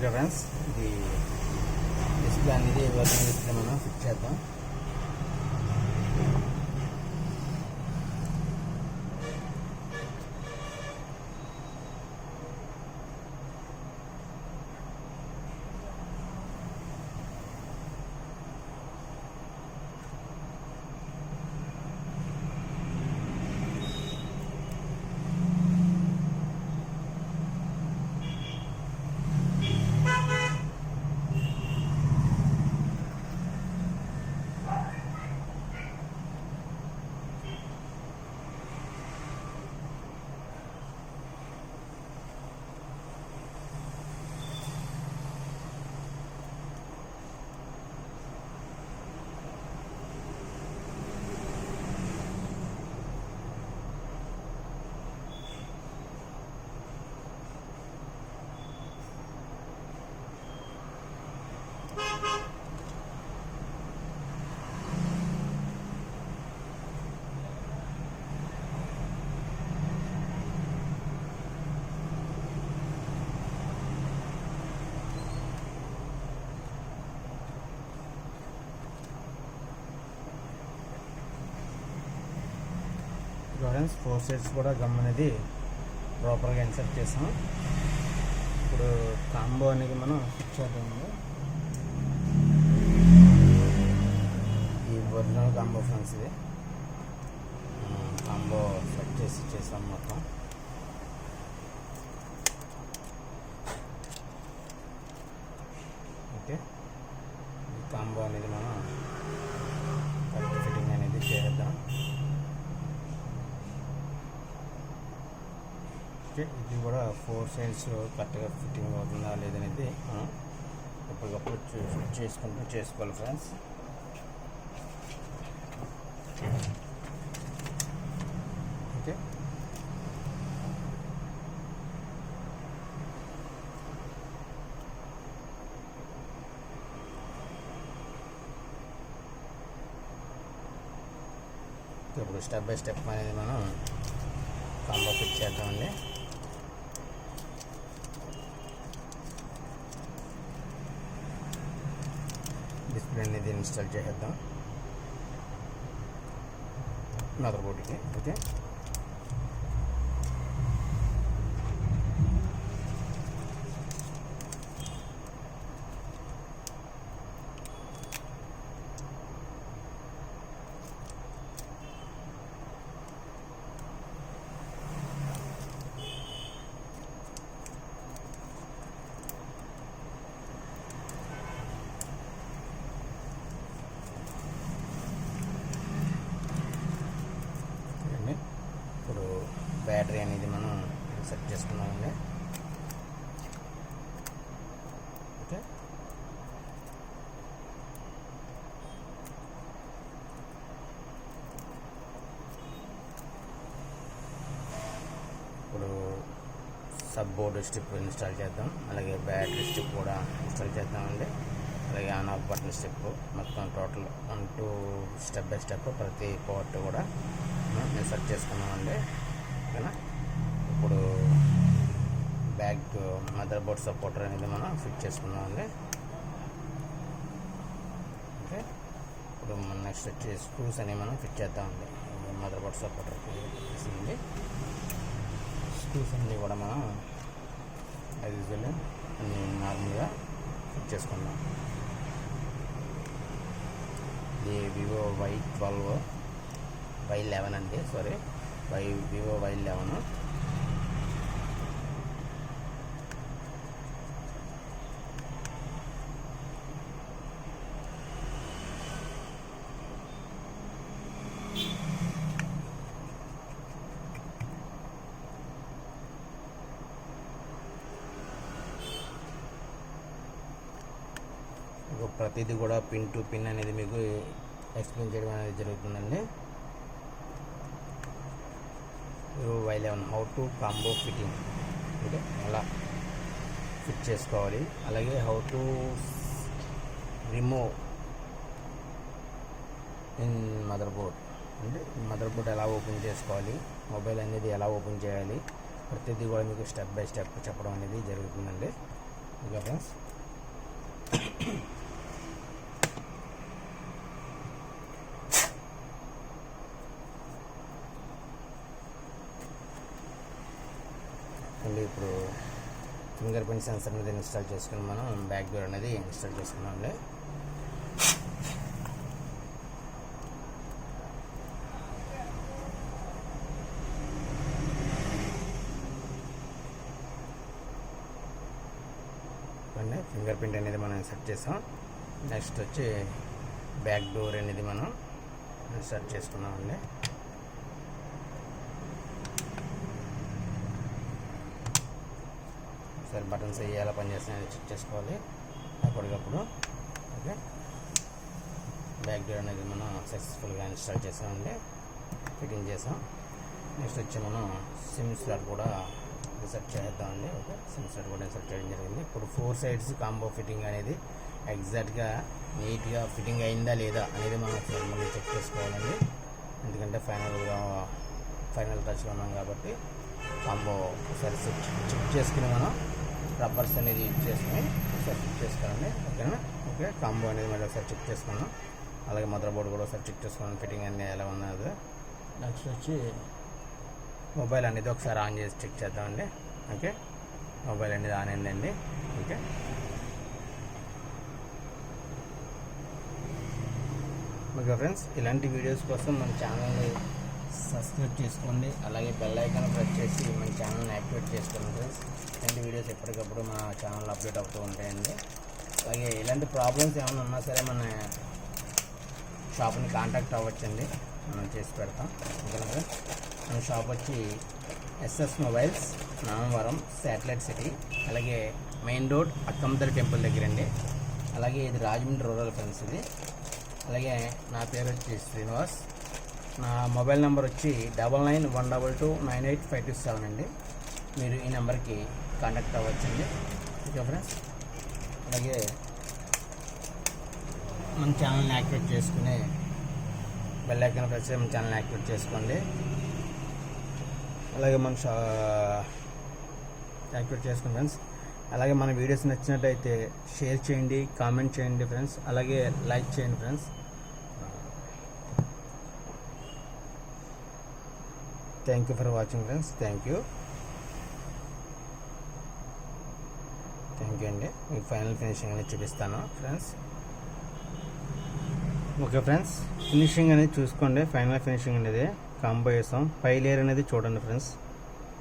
Friends, ఇది display అనేది working display మనం ఫిక్స్ చేద్దాం. ఫ్రెండ్స్, 4 సైడ్స్ కూడా గమ్ అనేది ప్రాపర్గా ఇన్సర్ట్ చేసాం. ఇప్పుడు కాంబో అనేది మనం ఫిక్స్ చేద్దాము. ఈ ఒరిజినల్ కాంబో ఫ్రెండ్స్, ఇది కాంబో సెట్ చేసి చేసాం మొత్తం. ఓకే, ఈ కాంబో అనేది మనం కరెక్ట్ ఫిట్టింగ్ అనేది చేద్దాం. ఇది కూడా 4 సైడ్స్ కరెక్ట్గా ఫిట్టింగ్ అవుతుందా లేదనేది మనం ఎప్పటికప్పుడు ఫిట్ చేసుకుంటూ చేసుకోవాలి ఫ్రెండ్స్. ఓకే, ఇప్పుడు స్టెప్ బై స్టెప్ అనేది మనం కాంబో ఫిట్ చేద్దామండి. డిస్ప్లే అనేది ఇన్స్టాల్ చేసేద్దాం మదర్ బోర్డుకి. ఓకే, బ్యాటరీ అనేది మనం సెట్ చేసుకున్నామండి. ఓకే, ఇప్పుడు సబ్ బోర్డు స్ట్రిప్ ఇన్స్టాల్ చేద్దాం. అలాగే బ్యాటరీ స్ట్రిప్ కూడా ఇన్స్టాల్ చేద్దామండి. అలాగే ఆన్ ఆఫ్ బటన్ స్టెప్, మొత్తం టోటల్ 1 2 స్టెప్ బై స్టెప్ ప్రతి పోర్ట్ కూడా మనం ఇన్సర్ట్ చేసుకున్నామండి. ఓకేనా, ఇప్పుడు బ్యాక్ మదర్ బోర్డ్ సపోర్టర్ అనేది మనం ఫిట్ చేసుకున్నామండి. ఓకే, ఇప్పుడు మనం నెక్స్ట్ వచ్చి స్క్రూస్ అనేవి మనం ఫిట్ చేద్దామండి. మదర్ బోర్డ్ సపోర్టర్ తీసింది స్క్రూస్ అన్నీ కూడా మనం యాజ్ యూజువల్ అన్నీ నార్మల్గా ఫిట్ చేసుకుందాం. ఇది వివో Y12 Y11 అండి, సారీ వివో Y11. ప్రతిదీ కూడా పిన్ టు పిన్ అనేది మీకు ఎక్స్ప్లెయిన్ చేయడం అనేది జరుగుతుందండి. Y11 how to combo fitting, అంటే ఎలా ఫిట్ చేసుకోవాలి, అలాగే how to remove in mother board, అంటే మదర్ బోర్డ్ ఎలా ఓపెన్ చేసుకోవాలి, మొబైల్ అనేది ఎలా ఓపెన్ చేయాలి, ప్రతిదీ కూడా మీకు స్టెప్ బై స్టెప్ చెప్పడం అనేది జరుగుతుందండి. Okay friends. అండి ఇప్పుడు ఫింగర్ ప్రింట్ సెన్సర్ అనేది ఇన్స్టాల్ చేసుకుని మనం బ్యాక్ డోర్ అనేది ఇన్స్టాల్ చేసుకున్నాంలే. ఫింగర్ ప్రింట్ అనేది మనం సెట్ చేసాం. నెక్స్ట్ వచ్చి బ్యాక్ డోర్ అనేది మనం సెట్ చేసుకున్నామండి. సరే బటన్స్ ఎలా పనిచేస్తున్నాయో చెక్ చేసుకోవాలి అప్పటికప్పుడు. ఓకే, బ్యాక్ డోర్ అనేది మనం సక్సెస్ఫుల్గా ఇన్స్టాల్ చేసామండి, ఫిట్టింగ్ చేసాం. నెక్స్ట్ వచ్చి మనం సిమ్ స్లాట్ కూడా ఇన్సర్ట్ చేద్దామండి. ఓకే, సిమ్ స్లాట్ కూడా ఇన్సర్ట్ చేయడం జరిగింది. ఇప్పుడు 4 సైడ్స్ కాంబో ఫిట్టింగ్ అనేది ఎగ్జాక్ట్గా నీట్గా ఫిట్టింగ్ అయిందా లేదా అనేది మనం మళ్ళీ చెక్ చేసుకోవాలండి. ఎందుకంటే ఫైనల్ టచ్లో ఉన్నాం కాబట్టి కాంబో ఒకసారి చెక్ చేసుకుని మనం రబ్బర్స్ అనేది యూజ్ చేసుకుని ఒకసారి చెక్ చేసుకోవాలండి. ఓకేనా? ఓకే, కాంబో అనేది మళ్ళీ ఒకసారి చెక్ చేసుకున్నాం. అలాగే మదర్ బోర్డు కూడా ఒకసారి చెక్ చేసుకున్నాం ఫిట్టింగ్ అనేది ఎలా ఉన్నది. నెక్స్ట్ వచ్చి మొబైల్ అనేది ఒకసారి ఆన్ చేసి చెక్ చేద్దామండి. ఓకే, మొబైల్ అనేది ఆన్ అయిందండి. ఓకే, ఓకే ఫ్రెండ్స్, ఇలాంటి వీడియోస్ కోసం మన ఛానల్ని సబ్స్క్రైబ్ చేసుకోండి. అలాగే బెల్ ఐకాన్ ప్రెస్ చేసి మన ఛానల్ని యాక్టివేట్ చేసుకోండి ఫ్రెండ్స్. ఇలాంటి వీడియోస్ ఎప్పటికప్పుడు మన ఛానల్లో అప్డేట్ అవుతూ ఉంటాయండి. అలాగే ఇలాంటి ప్రాబ్లమ్స్ ఏమైనా ఉన్నా సరే మన షాప్ని కాంటాక్ట్ అవ్వచ్చండి, మనం చేసి పెడతాం. ఓకేనా ఫ్రెండ్స్? మన షాప్ వచ్చి S S mobiles, Namavaram, satellite city, అలాగే మెయిన్ రోడ్ అక్కంతల టెంపుల్ దగ్గర అండి. అలాగే ఇది రాజమండ్రి రూరల్ ఫ్రెండ్స్ ఇది. అలాగే నా పేరు వచ్చి శ్రీనివాస్. నా మొబైల్ నెంబర్ వచ్చి 9912298527 అండి. మీరు ఈ నెంబర్కి కాంటాక్ట్ అవ్వచ్చండి. ఓకే ఫ్రెండ్స్, అలాగే మన ఛానల్ని యాక్టివేట్ చేసుకుని బెల్ ఐకాన్ ప్రెస్ చేసి మన ఛానల్ని యాక్టివేట్ చేసుకోండి. అలాగే మన యాక్టివేట్ చేసుకోండి ఫ్రెండ్స్. అలాగే మన వీడియోస్ నచ్చినట్టయితే షేర్ చేయండి, కామెంట్ చేయండి ఫ్రెండ్స్. అలాగే లైక్ చేయండి friends. Thank you for watching friends. Thank you అండి. మీకు ఫైనల్ ఫినిషింగ్ అనేది చూపిస్తాను ఫ్రెండ్స్. ఓకే ఫ్రెండ్స్, ఫినిషింగ్ అనేది చూసుకోండి. ఫైనల్ ఫినిషింగ్ అనేది కాంబో వేసాం. పై లేయర్ అనేది చూడండి ఫ్రెండ్స్.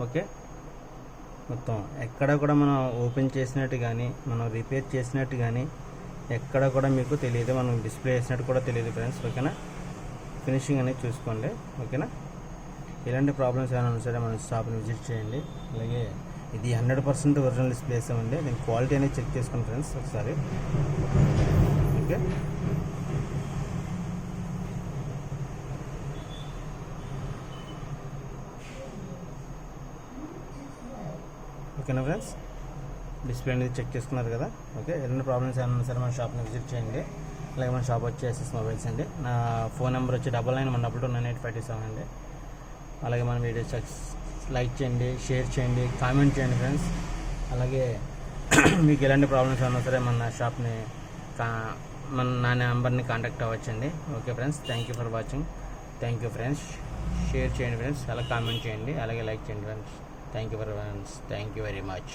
ఓకే, మొత్తం ఎక్కడ కూడా మనం ఓపెన్ చేసినట్టు కానీ మనం రిపేర్ చేసినట్టు కానీ ఎక్కడ కూడా మీకు తెలియదు, మనం డిస్ప్లే చేసినట్టు కూడా తెలియదు ఫ్రెండ్స్. ఓకేనా? ఫినిషింగ్ అనేది చూసుకోండి. ఓకేనా? ఇలాంటి ప్రాబ్లమ్స్ ఏమైనా ఉన్నా సరే మన షాప్ని విజిట్ చేయండి. అలాగే ఇది 100% ఒరిజినల్ డిస్ప్లేస్ అండి. నేను క్వాలిటీ అనేది చెక్ చేసుకోండి ఫ్రెండ్స్ ఒకసారి. ఓకే, ఓకేనా ఫ్రెండ్స్? డిస్ప్లే అనేది చెక్ చేసుకున్నారు కదా. ఓకే, ఎలాంటి ప్రాబ్లమ్స్ ఏమైనా సరే మన షాప్ని విజిట్ చేయండి. అలాగే మన షాప్ వచ్చి ఎస్ఎస్ మొబైల్స్ అండి. నా ఫోన్ నెంబర్ వచ్చి 9912298527 అండి. అలాగే మన వీడియోస్ లైక్ చేయండి, షేర్ చేయండి, కామెంట్ చేయండి ఫ్రెండ్స్. అలాగే మీకు ఎలాంటి ప్రాబ్లమ్స్ ఏమైనా సరే మన షాప్ని నా నెంబర్ని కాంటాక్ట్ అవ్వచ్చండి. Okay friends, thank you for watching. Thank you friends. Share చేయండి ఫ్రెండ్స్, అలాగే కామెంట్ చేయండి, అలాగే లైక్ చేయండి friends. Thank you for friends. Thank you very much.